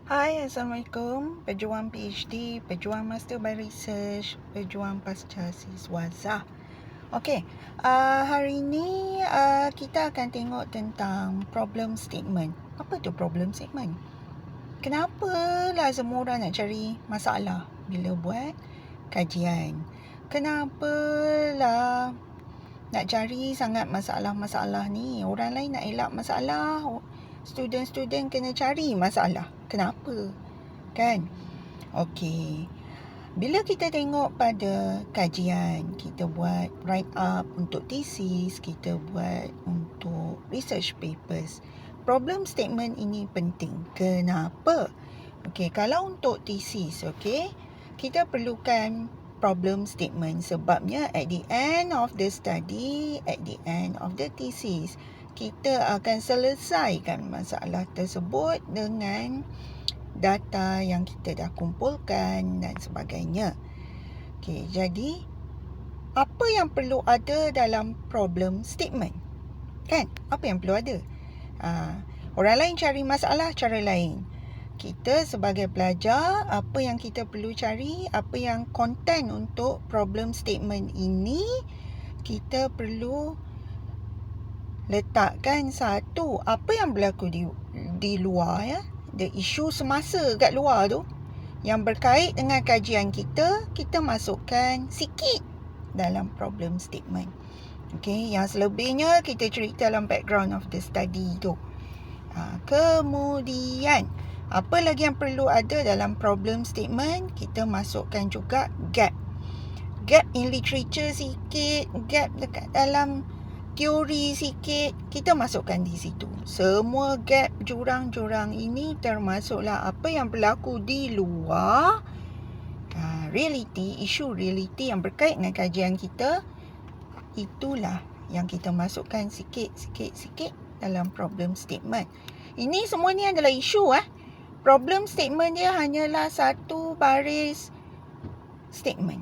Hai, Assalamualaikum. Pejuang PhD, pejuang Master by Research, pejuang pasca siswaza. Okey, hari ini kita akan tengok tentang problem statement. Apa tu problem statement? Kenapa lah semua orang nak cari masalah bila buat kajian? Kenapa lah nak cari sangat masalah-masalah ni? Orang lain nak elak masalah, student-student kena cari masalah. Kenapa? Kan? Okey. Bila kita tengok pada kajian, kita buat write up untuk thesis, kita buat untuk research papers, problem statement ini penting. Kenapa? Okey, kalau untuk thesis, okey, kita perlukan problem statement sebabnya at the end of the study, at the end of the thesis, kita akan selesaikan masalah tersebut dengan data yang kita dah kumpulkan dan sebagainya. Okey, jadi apa yang perlu ada dalam problem statement? Kan? Apa yang perlu ada? Orang lain cari masalah cara lain. Kita sebagai pelajar, apa yang kita perlu cari, apa yang konten untuk problem statement ini, kita perlu letakkan satu, apa yang berlaku di luar ya, the isu semasa kat luar tu yang berkait dengan kajian kita, kita masukkan sikit dalam problem statement. Okey, yang selebihnya kita cerita dalam background of the study tu. Kemudian apa lagi yang perlu ada dalam problem statement? Kita masukkan juga gap in literature sikit, gap dekat dalam teori sikit, kita masukkan di situ. Semua gap, jurang-jurang ini termasuklah apa yang berlaku di luar reality, isu reality yang berkait dengan kajian kita. Itulah yang kita masukkan sikit dalam problem statement. Ini semua ni adalah isu Problem statement dia hanyalah satu baris statement.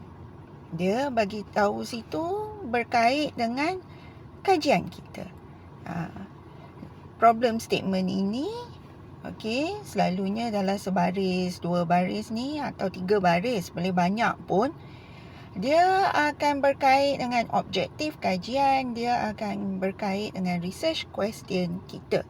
Dia bagi tahu situ berkait dengan kajian kita. Problem statement ini selalunya dalam sebaris, 2 baris ni atau 3 baris, boleh banyak pun. Dia akan berkait dengan objektif kajian, dia akan berkait dengan research question kita.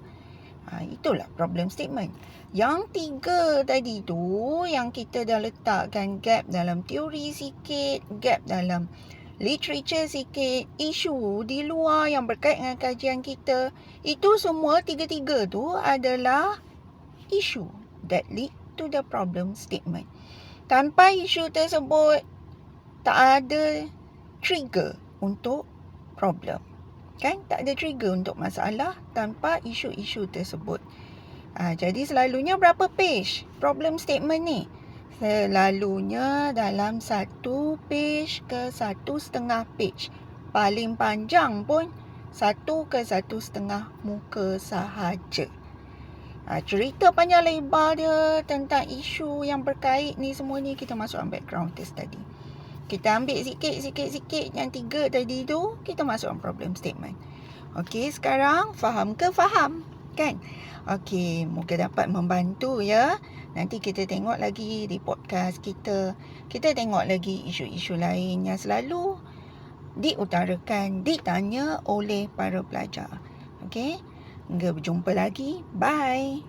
Itulah problem statement. Yang 3 tadi tu, yang kita dah letakkan gap dalam teori sikit, gap dalam literature sikit, isu di luar yang berkait dengan kajian kita, itu semua 3 tu adalah isu that lead to the problem statement. Tanpa isu tersebut, tak ada trigger untuk problem. Kan? Tak ada trigger untuk masalah tanpa isu-isu tersebut. Jadi selalunya berapa page problem statement ni? Selalunya dalam 1 page ke 1.5 page. Paling panjang pun 1 ke 1.5 muka sahaja. Cerita panjang lebar dia tentang isu yang berkait ni semua ni kita masukkan background case study. Kita ambil sikit yang 3 tadi tu, kita masukkan problem statement. Okey, sekarang faham ke? Faham, kan? Okey, moga dapat membantu ya. Nanti kita tengok lagi di podcast kita. Kita tengok lagi isu-isu lain yang selalu diutarakan, ditanya oleh para pelajar. Okey, hingga berjumpa lagi. Bye.